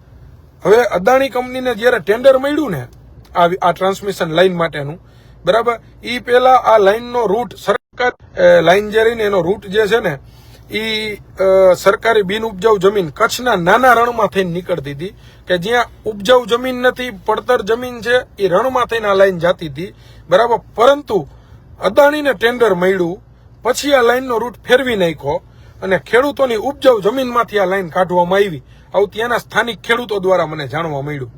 હવે અદાણી કંપનીને જયારે ટેન્ડર મળ્યું ને આ ટ્રાન્સમિશન લાઈન માટેનું, બરાબર, એ પેલા આ લાઈનનો રૂટ સરકાર લાઈન જે રહીને એનો રૂટ જે છે ને એ સરકારી બિન ઉપજાઉ જમીન કચ્છના નાના રણમાં થઈને નીકળતી હતી કે જ્યાં ઉપજાઉ જમીન નથી, પડતર જમીન છે, એ રણમાં થઈને આ લાઈન જતી હતી. બરાબર. પરંતુ અદાણીને ટેન્ડર મળ્યું પછી આ લાઈનનો રૂટ ફેરવી નાખ્યો અને ખેડૂતોની ઉપજાઉ જમીનમાંથી આ લાઈન કાઢવામાં આવી. આવું ત્યાંના સ્થાનિક ખેડૂતો દ્વારા મને જાણવા મળ્યું.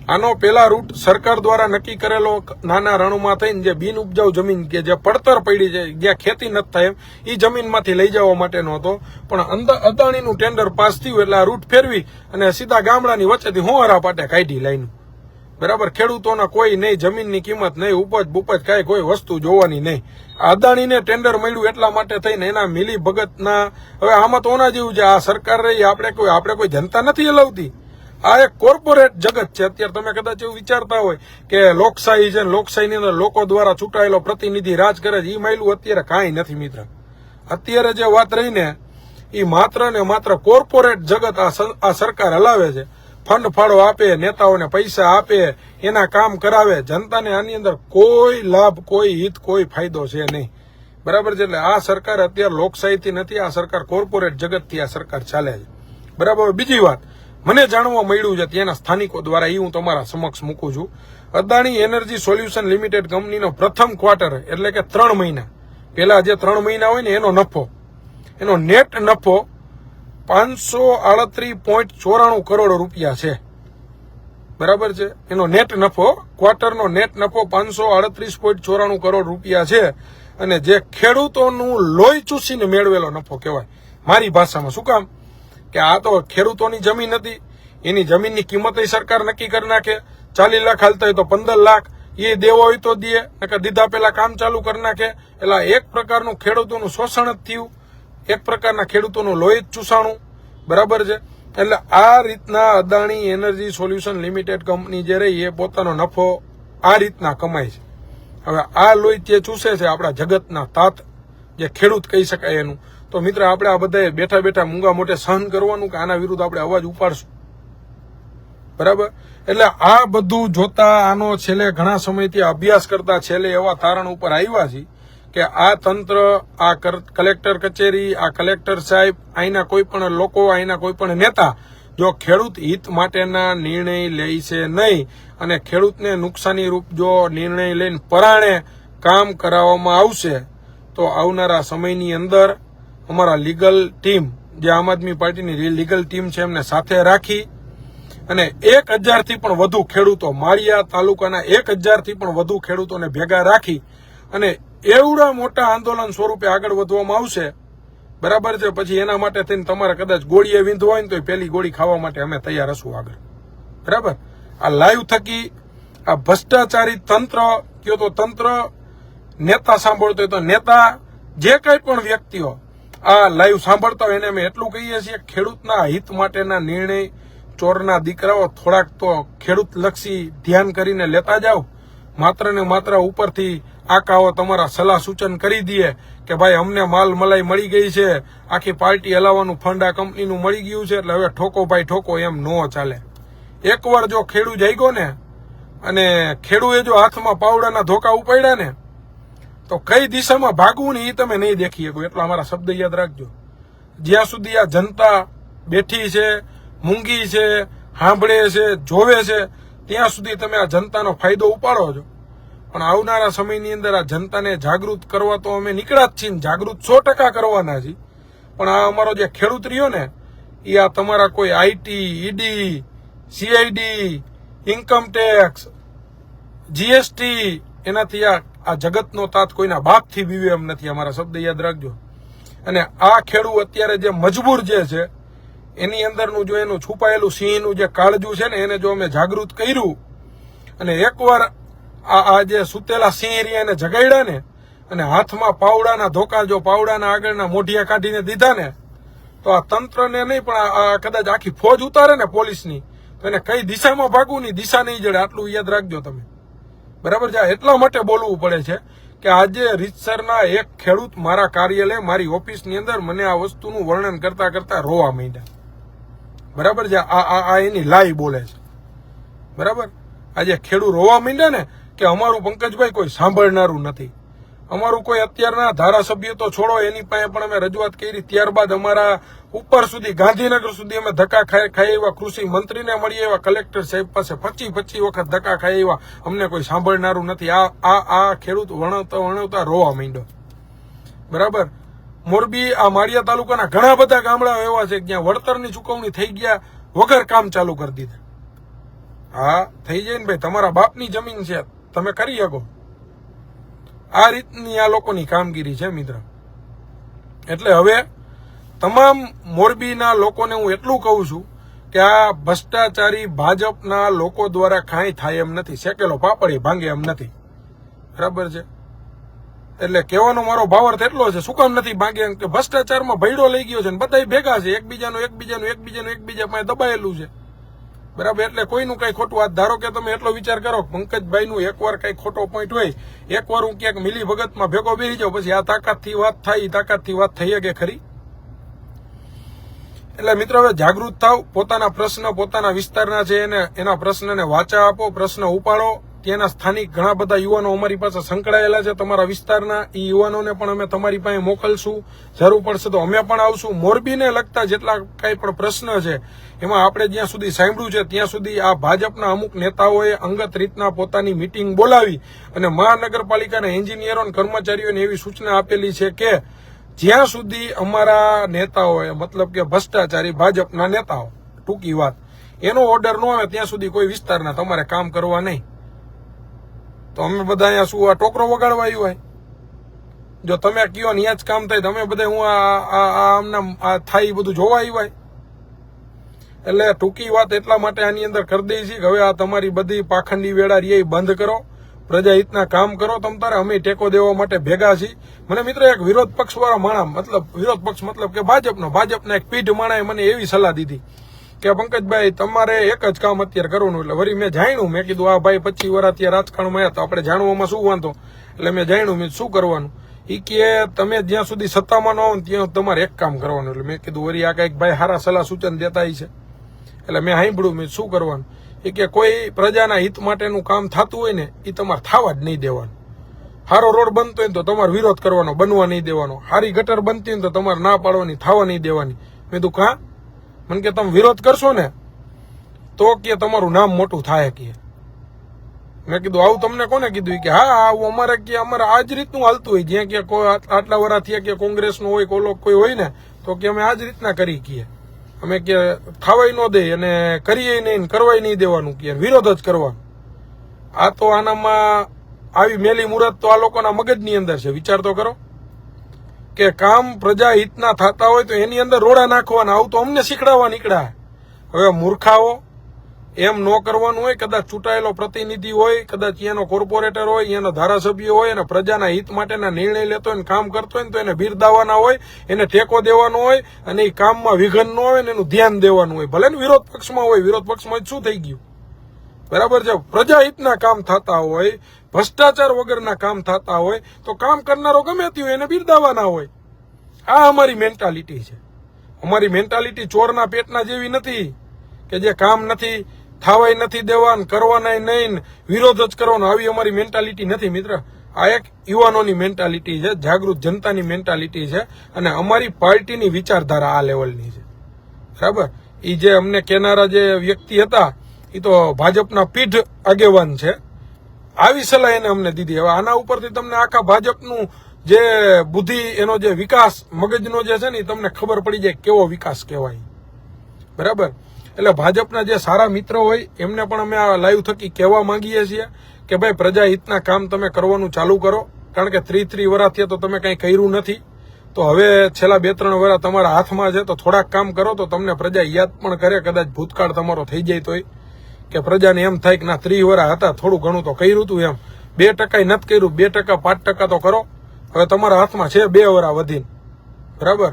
આનો પેલા રૂટ સરકાર દ્વારા નક્કી કરેલો નાના રણમાં થઈને જે બિન ઉપજાઉ જમીન કે જે પડતર પડી છે, જ્યાં ખેતી નથી થાય એમ, એ જમીનમાંથી લઈ જવા માટેનો હતો. પણ અદાણીનું ટેન્ડર પાસ થયું એટલે આ રૂટ ફેરવી અને સીધા ગામડાની વચ્ચેથી હોંહરા પાટે કાઢી લાઈન. બરાબર. ખેડૂતોના કોઈ નહીં, જમીનની કિંમત નહીં, ઉપજ કાંઈ કોઈ વસ્તુ જોવાની નહીં. અદાણીને ટેન્ડર મળ્યું એટલા માટે થઈને એના મિલી ભગતના. હવે આમાં તો ઓના જેવું છે, આ સરકાર રહી આપણે કોઈ જનતા નથી હલાવતી. આ એક કોર્પોરેટ જગત છે. અત્યારે તમે કદાચ એવું વિચારતા હોય કે લોકશાહી છે, લોકશાહીની અંદર લોકો દ્વારા ચૂંટાયેલો પ્રતિનિધિ રાજ કરે છે, એ માયલું અત્યારે કાંઈ નથી મિત્ર. અત્યારે જે વાત રહી ને એ માત્ર ને માત્ર કોર્પોરેટ જગત આ સરકાર હલાવે છે. ફંડ ફાળો આપે, નેતાઓને પૈસા આપે, એના કામ કરાવે. જનતાને આની અંદર કોઈ લાભ, કોઈ હિત, કોઈ ફાયદો છે નહીં. બરાબર છે. એટલે આ સરકાર અત્યારે લોકશાહીથી નથી, આ સરકાર કોર્પોરેટ જગતથી આ સરકાર ચાલે છે. બરાબર. બીજી વાત મને જાણવા મળ્યું છે ત્યાંના સ્થાનિકો દ્વારા, એ હું તમારા સમક્ષ મૂકું છું. અદાણી એનર્જી સોલ્યુશન લિમિટેડ કંપનીનો પ્રથમ ક્વાર્ટર એટલે કે 3 મહિના પેલા જે 3 મહિના હોય ને એનો નફો, એનો નેટ નફો 538.94 કરોડ રૂપિયા છે. બરાબર છે. એનો નેટ નફો, ક્વાર્ટરનો નેટ નફો 538.94 કરોડ રૂપિયા છે. અને જે ખેડૂતોનું લોહી ચૂસીને મેળવેલો નફો કહેવાય મારી ભાષામાં. શું કામ? કે આ તો ખેડૂતોની જમીન હતી, એની જમીનની કિંમત સરકાર નક્કી કરી નાખે. 40 લાખ હાલતા હોય તો 15 લાખ, એ દેવો હોય તો દે, નકર દીધા પેલા કામ ચાલુ કરી નાખે. એટલે એક પ્રકારનું ખેડૂતોનું શોષણ જ થયું, એક પ્રકારના ખેડૂતોનું લોહી જ ચૂસાણું. બરાબર છે. એટલે આ રીતના Adani energy solution limited company જે રહી એ પોતાનો નફો આ રીતના કમાય છે. હવે આ લોહી જે ચૂસે છે આપણા જગતના તાત, જે ખેડૂત કહી શકાય એનું, તો મિત્ર આપણે આ બધાએ બેઠા બેઠા મૂંગા મોઢે સહન કરવાનું કે આના વિરુદ્ધ આપણે અવાજ ઉપાડશું. બરાબર. એટલે આ બધું જોતા આનો છેલ્લે ઘણા સમયથી અભ્યાસ કરતા છેલ્લે એવા તારણ ઉપર આવ્યા છે કે આ તંત્ર, આ કલેક્ટર કચેરી, આ કલેક્ટર સાહેબ, અહીંના કોઈ પણ લોકો, અહીંના કોઈ પણ નેતા જો ખેડૂત હિત માટેના નિર્ણય લે છે નહીં અને ખેડૂતને નુકસાની રૂપ જો નિર્ણય લઈને પરાણે કામ કરાવવામાં આવશે તો આવનારા સમયની અંદર અમારા લીગલ ટીમ, જે આમ આદમી પાર્ટીની લીગલ ટીમ છે, એમને સાથે રાખી અને 1000થી પણ વધુ ખેડૂતો, માળિયા તાલુકાના 1000થી પણ વધુ ખેડૂતોને ભેગા રાખી અને એવડા મોટા આંદોલન સ્વરૂપે આગળ વધવામાં આવશે. બરાબર છે. પછી એના માટે થઈને તમારે કદાચ ગોળીએ વીંધવું હોય ને તો પેલી ગોળી ખાવા માટે અમે તૈયાર હશું આગળ. બરાબર. આ લાઈવ થકી આ ભ્રષ્ટાચારી તંત્ર કયો તો તંત્ર, નેતા સાંભળતો હોય તો નેતા, જે કઈ પણ વ્યક્તિઓ આ લાઈવ સાંભળતા હોય એને અમે એટલું કહીએ છીએ, ખેડૂતના હિત માટેના નિર્ણય ચોરના દીકરાઓ થોડાક તો ખેડૂત લક્ષી ધ્યાન કરીને લેતા જાઓ. માત્ર ને માત્ર ઉપરથી આકાઓ તમારા સલાહ સૂચન કરી દઈએ કે ભાઈ અમને માલ મલાઈ મળી ગઈ છે, આખી પાર્ટી હલાવવાનું ફંડ આ કંપનીનું મળી ગયું છે એટલે હવે ઠોકો ભાઈ ઠોકો, એમ નો ચાલે. એકવાર જો ખેડૂત જાગ્યો ને અને ખેડૂએ જો હાથમાં પાવડાના ધોકા ઉપાડ્યા ને તો કઈ દિશામાં ભાગવું ને એ તમે નહીં દેખી શકો. એટલો અમારા શબ્દ યાદ રાખજો. જ્યાં સુધી આ જનતા બેઠી છે, મૂંગી છે, સાંભળે છે, જોવે છે, ત્યાં સુધી તમે આ જનતાનો ફાયદો ઉપાડો છો. પણ આવનારા સમયની અંદર આ જનતાને જાગૃત કરવા તો અમે નીકળ્યા જ છીએ, જાગૃત 100% કરવાના છીએ. પણ આ અમારો જે ખેડૂત રહ્યો ને એ આ તમારા કોઈ IT, ED, CID, income tax, GST, એનાથી આ જગતનો તાત કોઈના બાપથી બીવે એમ નથી. અમારા શબ્દ યાદ રાખજો. અને આ ખેડૂત અત્યારે જે મજબૂર જે છે એની અંદરનું જો એનું છુપાયેલું સિંહનું જે કાળજું છે ને એને જો અમે જાગૃત કર્યું અને એકવાર આ જે સુતેલા સિંહ રહ્યા એને જગાડ્યા ને અને હાથમાં પાવડાના ધોકા જો પાવડાના આગળના મોઢિયા કાઢીને દીધા ને તો આ તંત્રને નહીં પણ આ કદાચ આખી ફોજ ઉતારે ને પોલીસની તો એને કઈ દિશામાં ભાગવું ની દિશા નહીં જડે. આટલું યાદ રાખજો તમે, બરાબર છે. એટલા માટે બોલવું પડે છે કે આજે રીતસરના એક ખેડૂત મારા કાર્યાલય મારી ઓફિસની અંદર મને આ વસ્તુનું વર્ણન કરતા કરતા રોવા માંડ્યા, બરાબર છે. આ એની લાઈ બોલે છે, બરાબર. આજે ખેડૂત રોવા માંડ્યા ને કે અમારું પંકજભાઈ કોઈ સાંભળનારું નથી, અમારું કોઈ અત્યારના ધારાસભ્ય તો છોડો એની પાસે પણ અમે રજૂઆત કરી, ત્યારબાદ અમારા ઉપર સુધી ગાંધીનગર સુધી અમે ધક્કા ખાઈ એવા કૃષિ મંત્રીને મળી એવા કલેક્ટર સાહેબ પાસે 25 વખત ધક્કા ખાઈ એવા અમને કોઈ સાંભળનારું નથી. આ ખેડૂત વણવતા રોવા માંડ્યો, બરાબર. મોરબી આ માળિયા તાલુકાના ઘણા બધા ગામડાઓ એવા છે જ્યાં વળતરની ચૂકવણી થઈ ગયા વગર કામ ચાલુ કરી દીધા. હા થઈ જાય ને ભાઈ, તમારા બાપની જમીન છે, તમે કરી શકો. આ રીતની આ લોકોની કામગીરી છે મિત્ર. એટલે હવે તમામ મોરબીના લોકોને હું એટલું કહું છું કે આ ભ્રષ્ટાચારી ભાજપના લોકો દ્વારા કાંઈ થાય એમ નથી, શેકેલો પાપડી ભાંગે એમ નથી, બરાબર છે. એટલે કહેવાનો મારો ભાવાર્થ એટલો છે, શું કામ નથી ભાંગે કે ભ્રષ્ટાચારમાં ભયડો લઈ ગયો છે ને બધા ભેગા છે, એકબીજા પાસે દબાયેલું છે, બરાબર. એટલે કોઈનું કઈ ખોટું વાત, ધારો કે તમે એટલો વિચાર કરો પંકજભાઈનું એકવાર કઈ ખોટો પોઈન્ટ હોય, એકવાર હું ક્યાંક મિલી ભગતમાં ભેગો બેસી જાઉં, પછી આ તાકાતથી વાત થાય, તાકાતથી વાત થઈ શકે ખરી? એટલે મિત્રો હવે જાગૃત થાવ, પોતાના પ્રશ્ન પોતાના વિસ્તારના છે એને એના પ્રશ્નને વાચા આપો, પ્રશ્ન ઉપાડો. ત્યાંના સ્થાનિક ઘણા બધા યુવાનો અમારી પાસે સંકળાયેલા છે તમારા વિસ્તારના, એ યુવાનોને પણ અમે તમારી પાસે મોકલશું, જરૂર પડશે તો અમે પણ આવશું. મોરબીને લગતા જેટલા કઈ પણ પ્રશ્ન છે એમાં આપણે જ્યાં સુધી સાંભળ્યું છે ત્યાં સુધી આ ભાજપના અમુક નેતાઓએ અંગત રીતના પોતાની મિટિંગ બોલાવી અને મહાનગરપાલિકાના એન્જિનિયરો અને કર્મચારીઓને એવી સૂચના આપેલી છે કે જ્યાં સુધી અમારા નેતાઓએ, મતલબ કે ભ્રષ્ટાચારી ભાજપના નેતાઓ, ટૂંકી વાત, એનો ઓર્ડર ન આવે ત્યાં સુધી કોઈ વિસ્તારના તમારે કામ કરવા નહીં. તો અમે બધા અહીંયા શું આ ટોકરો વગાડવા આવ્યું હોય? જો તમે કયો ને ત્યાં જ કામ થાય, તમે બધા હું આમના થાય બધું જોવા આવ્યા. એટલે ટૂંકી વાત એટલા માટે આની અંદર કરી દઈ છે કે હવે આ તમારી બધી પાખંડી વેળા રે બંધ કરો, પ્રજાહિતના કામ કરો. તમ તારે અમે ટેકો દેવા માટે ભેગા છીએ. મને મિત્ર એક વિરોધ પક્ષ વાળા માણા, મતલબ વિરોધ પક્ષ મતલબ કે ભાજપના એક પીઢ માણાએ મને એવી સલાહ દીધી કે પંકજભાઈ તમારે એક જ કામ અત્યારે કરવાનું. એટલે વળી મેં જાણ્યું, મેં કીધું આ ભાઈ 25 વર્ષ અત્યારે રાજકારણમાં આવ્યા તો આપણે જાણવામાં શું વાંધો. એટલે મેં જાણ્યું, મેં શું કરવાનું. એ કે તમે જ્યાં સુધી સત્તામાં ન આવો ત્યાં તમારે એક કામ કરવાનું. એટલે મેં કીધું વળી આ કઈક ભાઈ સારા સલાહ સૂચન દેતા છે. એટલે મેં સાંભળ્યું, મેં શું કરવાનું. એ કે કોઈ પ્રજાના હિત માટેનું કામ થતું હોય ને એ તમારે થવા જ નહીં દેવાનું. સારો રોડ બનતો હોય તો તમારે વિરોધ કરવાનો, બનવા નહીં દેવાનો. સારી ગટર બનતી હોય તો તમારે ના પાડવાની, થવા નહીં દેવાની. મેં કીધું કાં? મને કે તમે વિરોધ કરશો ને તો કે તમારું નામ મોટું થાય કે. મેં કીધું આવું તમને કોને કીધું? કે હા આવું અમારે કે અમારે આ જ રીતનું હાલતું હોય, જ્યાં કે કોઈ આટલા વર્ષ થયા કે કોંગ્રેસનું હોય કોઈ હોય ને તો કે અમે આ જ રીતના કરી કીએ. અમે કે ખાવાય ન દે અને કરીએ નહીં, કરવાય નહીં દેવાનું, કે વિરોધ જ કરવાનો. આ તો આનામાં આવી મેલી મુહૂર્ત તો આ લોકોના મગજની અંદર છે. વિચાર તો કરો કે કામ પ્રજા હિતના થતા હોય તો એની અંદર રોડા નાખવાના. આવું તો અમને શીખડાવવા નીકળ્યા. હવે મૂર્ખાઓ, એમ ન કરવાનું હોય. કદાચ ચૂંટાયેલો પ્રતિનિધિ હોય, કદાચ એનો કોર્પોરેટર હોય, એનો ધારાસભ્ય હોય અને પ્રજાના હિત માટેના નિર્ણય લેતો હોય, કામ કરતો હોય તો એને બિરદાવવાના હોય, એને ટેકો દેવાનો હોય અને એ કામમાં વિઘન ન આવે ને એનું ધ્યાન દેવાનું હોય. ભલે ને વિરોધ પક્ષમાં હોય, વિરોધ પક્ષમાં શું થઈ ગયું, બરાબર છે. પ્રજાહિતના કામ થતા હોય, ભ્રષ્ટાચાર વગરના કામ થતા હોય તો કામ કરનારો ગમે તે હોય એને બિરદાવવાના હોય. આ અમારી મેન્ટાલિટી છે. અમારી મેન્ટાલિટી ચોરના પેટના જેવી નથી કે જે કામ નથી થવાય નથી દેવાનું, કરવાના નહીં, વિરોધ જ કરવાનો. આવી અમારી મેન્ટાલિટી નથી મિત્ર. આ એક યુવાનોની મેન્ટાલિટી છે, જાગૃત જનતાની મેન્ટાલિટી છે અને અમારી પાર્ટીની વિચારધારા આ લેવલની છે, બરાબર. એ જે અમને કહેનારા જે વ્યક્તિ હતા એ તો ભાજપના પીઢ આગેવાન છે. આવી સલાહ એને અમને દીધી. હવે આના ઉપરથી તમને આખા ભાજપનું જે બુદ્ધિ, એનો જે વિકાસ મગજનો જે છે ને એ તમને ખબર પડી જાય કેવો વિકાસ કહેવાય, બરાબર. એટલે ભાજપના જે સારા મિત્ર હોય એમને પણ અમે આ લાઈવ થકી કહેવા માંગીએ છીએ કે ભાઈ પ્રજાહિતના કામ તમે કરવાનું ચાલુ કરો. કારણ કે 30 વર્ષથી તો તમે કંઈ કર્યું નથી, તો હવે છેલ્લા 2-3 વર્ષ તમારા હાથમાં છે તો થોડાક કામ કરો તો તમને પ્રજા યાદ પણ કરે. કદાચ ભૂતકાળ તમારો થઈ જાય તોય કે પ્રજાને એમ થાય કે ના 30 વર્ષ હતા, થોડું ઘણું તો કર્યું હતું એમ. 2% નથી કર્યું, 2% 5% તો કરો. હવે તમારા હાથમાં છે 2 વરા વધીને, બરાબર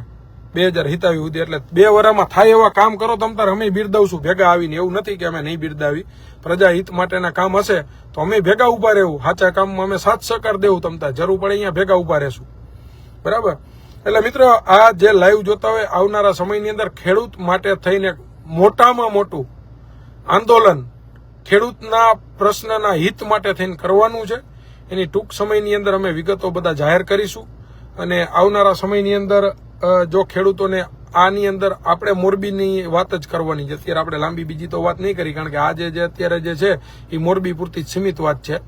2027 સુધી, એટલે 2 વરામાં થાય એવા કામ કરો. તમ તાર અમે બિરદાવશું ભેગા આવીને, એવું નથી કે અમે નહીં બિરદાવી. પ્રજા હિત માટેના કામ હશે તો અમે ભેગા ઉભા રહેવું, સાચા કામમાં અમે સાથ સહકાર દેવું. તમ તાર જરૂર પડે અહીંયા ભેગા ઉભા રહેશું, બરાબર. એટલે મિત્રો, આ જે લાઈવ જોતા હોય, આવનારા સમયની અંદર ખેડૂત માટે થઈને મોટામાં મોટું આંદોલન ખેડૂતના પ્રશ્નના હિત માટે થઈને કરવાનું છે. એની ટૂંક સમયની અંદર અમે વિગતો બધા જાહેર કરીશું. અને આવનારા સમયની અંદર જો ખેડૂતોને આની અંદર આપણે મોરબીની વાત જ કરવાની છે. અત્યારે આપણે લાંબી બીજી તો વાત નહીં કરી, કારણ કે આજે જે અત્યારે જે છે એ મોરબી પૂરતી જ સીમિત વાત છે.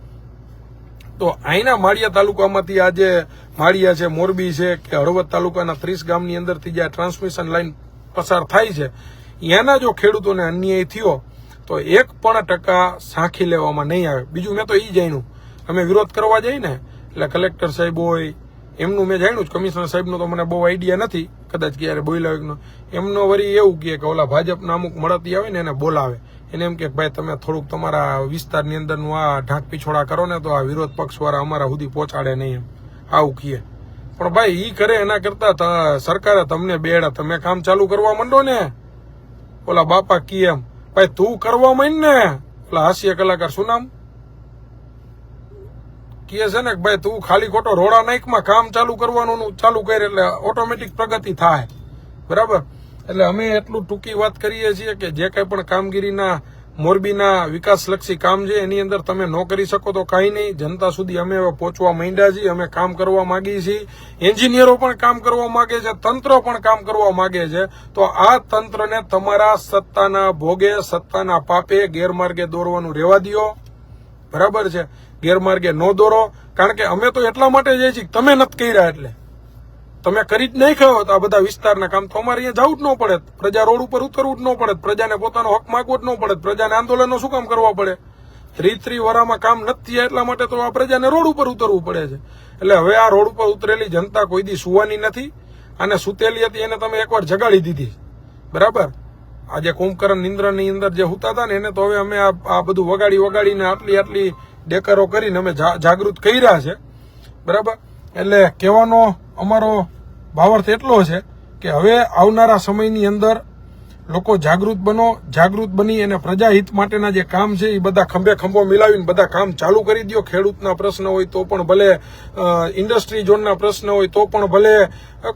તો અહીંના માળિયા તાલુકામાંથી આજે માળિયા છે, મોરબી છે કે હળવદ તાલુકાના 30 ગામની અંદરથી જે ટ્રાન્સમિશન લાઈન પસાર થાય છે, એના જો ખેડૂતોને અન્યાય થયો તો 1% સાંખી લેવામાં નહીં આવે. બીજું મેં તો એ જાણ્યું, અમે વિરોધ કરવા જઈએ ને એટલે કલેક્ટર સાહેબ હોય એમનું મેં જાણ્યું જ, કમિશનર સાહેબનો તો મને બહુ આઈડિયા નથી, કદાચ ક્યારે બોલ્યા. એમનો વળી એવું કહે કે ઓલા ભાજપના અમુક મળતી આવે ને એને બોલાવે, એને એમ કે ભાઈ તમે થોડુંક તમારા વિસ્તારની અંદરનું આ ઢાંક પીછોડા કરો ને તો આ વિરોધ પક્ષવાળા અમારા સુધી પહોંચાડે નહીં, એમ આવું કહે. પણ ભાઈ ઈ કરે એના કરતા સરકારે તમને બેડા, તમે કામ ચાલુ કરવા માંડો ને. ઓલા બાપા કી એમ ભાઈ તું કરવા માંડ ને, ઓલા હાસ્ય કલાકાર શું નામ કહે છે ને, ભાઈ તું ખાલી ખોટો રોડા નાઈકમાં કામ ચાલુ કરવાનું ચાલુ કરે એટલે ઓટોમેટિક પ્રગતિ થાય, બરાબર. એટલે અમે એટલું ટૂંકી વાત કરીએ છીએ કે જે કંઈ પણ કામગીરીના મોરબીના વિકાસલક્ષી કામ છે એની અંદર તમે ન કરી શકો તો કાંઈ નહીં. જનતા સુધી અમે પહોંચવા માંડ્યા છીએ, અમે કામ કરવા માંગીએ છીએ. એન્જિનિયરો પણ કામ કરવા માંગે છે, તંત્ર પણ કામ કરવા માંગે છે. તો આ તંત્રને તમારા સત્તાના ભોગે, સત્તાના પાપે ગેરમાર્ગે દોરવાનું રહેવા દો, બરાબર છે. ગેરમાર્ગે ન દોરો, કારણ કે અમે તો એટલા માટે જઈએ છીએ તમે નથી કર્યા, એટલે તમે કરી જ નહીં ખાઓ તો આ બધા વિસ્તારના કામ તો અમારે અહીંયા જવું જ ન પડે, પ્રજા રોડ ઉપર ઉતરવું જ ન પડે, પ્રજાને પોતાનો હક માંગવો જ ન પડે, પ્રજાને આંદોલનો શું કામ કરવા પડે. 3 વરામાં કામ નથી થયા એટલા માટે તો આ પ્રજાને રોડ ઉપર ઉતરવું પડે છે. એટલે હવે આ રોડ ઉપર ઉતરેલી જનતા કોઈ દી સુવાની નથી, અને સુતેલી હતી એને તમે એકવાર જગાડી દીધી, બરાબર. આજે કુંભકરણ નિંદ્રની અંદર જે હુતા હતા ને એને તો હવે અમે આ બધું વગાડીને આટલી ડેકરો કરીને અમે જાગૃત કર્યા છે, બરાબર. એટલે કહેવાનો અમારો ભાવાર્થ એટલો છે કે હવે આવનારા સમયની અંદર લોકો જાગૃત બનો, જાગૃત બની અને પ્રજાહિત માટેના જે કામ છે એ બધા ખંભો મિલાવીને બધા કામ ચાલુ કરી દો. ખેડૂતના પ્રશ્ન હોય તો પણ ભલે, ઇન્ડસ્ટ્રી ઝોનના પ્રશ્ન હોય તો પણ ભલે,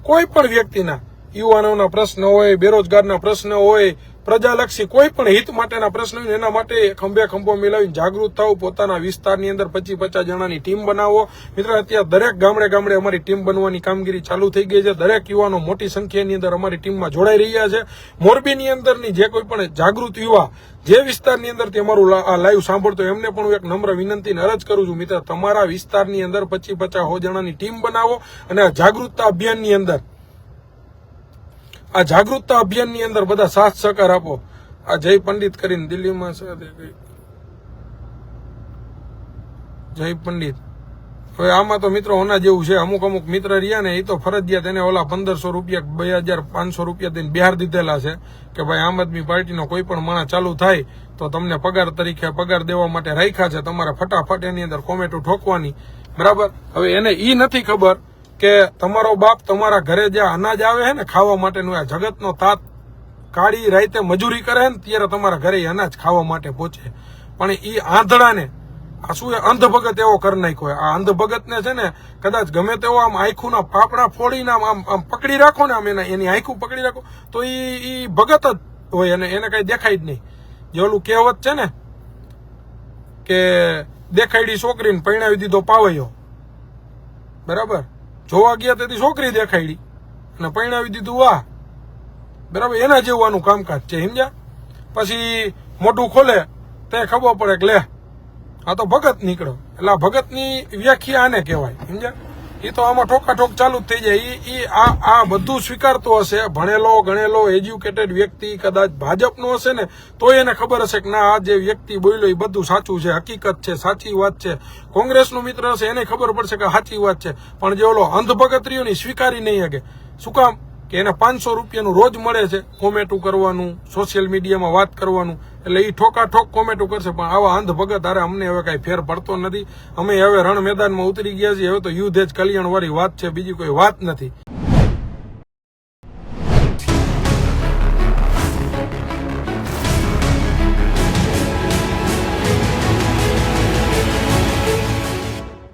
કોઈ પણ વ્યક્તિના, યુવાનોના પ્રશ્ન હોય, બેરોજગારના પ્રશ્ન હોય, પ્રજાલક્ષી કોઈ પણ હિત માટેના પ્રશ્ન હોય, એના માટે ખંભો મિલાવીને જાગૃત થાવ. પોતાના વિસ્તારની અંદર 25-50 જણાની ટીમ બનાવો. મિત્રો, અત્યારે દરેક ગામડે અમારી ટીમ બનવાની કામગીરી ચાલુ થઈ ગઈ છે. દરેક યુવાનો મોટી સંખ્યાની અંદર અમારી ટીમમાં જોડાઈ રહ્યા છે. મોરબીની અંદરની જે કોઈ પણ જાગૃત યુવા જે વિસ્તારની અંદરથી અમારું આ લાઈવ સાંભળતો એમને પણ હું એક નમ્ર વિનંતી અરજ કરું છું, મિત્ર, તમારા વિસ્તારની અંદર 25-50 જણાની ટીમ બનાવો અને આ જાગૃતતા અભિયાનની અંદર બધા સાથ સહકાર આપો. આ જય પંડિત કરીને દિલ્હીમાં છે, જય પંડિત. હવે આમાં તો મિત્રો હોના જેવું છે, અમુક મિત્ર રહ્યા ને એ તો ફરજિયાત એને ઓલા 1500 રૂપિયા 2500 રૂપિયા દઈને બિહાર દીધેલા છે કે ભાઈ આમ આદમી પાર્ટીનો કોઈ પણ માણસ ચાલુ થાય તો તમને પગાર દેવા માટે રાખ્યા છે, તમારે ફટાફટ એની અંદર કોમેન્ટો ઠોકવાની, બરાબર. હવે એને ઈ નથી ખબર કે તમારો બાપ તમારા ઘરે જે અનાજ આવે છે ને ખાવા માટેનું, આ જગતનો તાત કાળી રાતે મજૂરી કરે ને ત્યારે તમારા ઘરે અનાજ ખાવા માટે પહોંચે. પણ ઈ આંધળાને આ શું અંધભગત એવો કરી નાખ્યો. આ અંધભગતને છે ને કદાચ ગમે તેવો આમ આંખુના પાપડા ફોડીને આમ પકડી રાખો ને, આમ એની આંખું પકડી રાખો તો ઈ ભગત જ હોય, એને કઈ દેખાય જ નહીં. જે ઓલું કહેવત છે ને કે દેખાયડી છોકરીને પરણાવી દીધો પાવૈયો, બરાબર. જોવા ગયા તેથી છોકરી દેખાયડી અને પરણાવી દીધું વાહ, બરાબર. એના જેવાનું કામકાજ છે, સમજ્યા. પછી મોઢું ખોલે તે ખબર પડે કે લે આ તો ભગત નીકળ્યો. એટલે આ ભગતની વ્યાખ્યા આને કહેવાય, સમજ્યા. એ તો આમાં ઠોકાઠોક ચાલુ જ થઈ જાય. આ બધું સ્વીકારતો હશે, ભણેલો ગણેલો એજ્યુકેટેડ વ્યક્તિ કદાચ ભાજપનો હશે ને તો એને ખબર હશે કે ના આ જે વ્યક્તિ બોલ્યો એ બધું સાચું છે, હકીકત છે, સાચી વાત છે. કોંગ્રેસનો મિત્ર હશે એને ખબર પડશે કે સાચી વાત છે. પણ જે ઓલો અંધભગત રહ્યો ને સ્વીકારી નહીં શકે. શું કામ? કે એને 500 રૂપિયાનું રોજ મળે છે કોમેન્ટું કરવાનું, સોશિયલ મીડિયામાં વાત કરવાનું, એટલે એ ઠોકાઠોક કોમેન્ટું કરશે. પણ આવા અંધભગત અરે અમને હવે કઈ ફેર પડતો નથી. અમે હવે રણ મેદાનમાં ઉતરી ગયા છીએ. હવે તો યુદ્ધ જ કલ્યાણ વાળી વાત છે, બીજી કોઈ વાત નથી.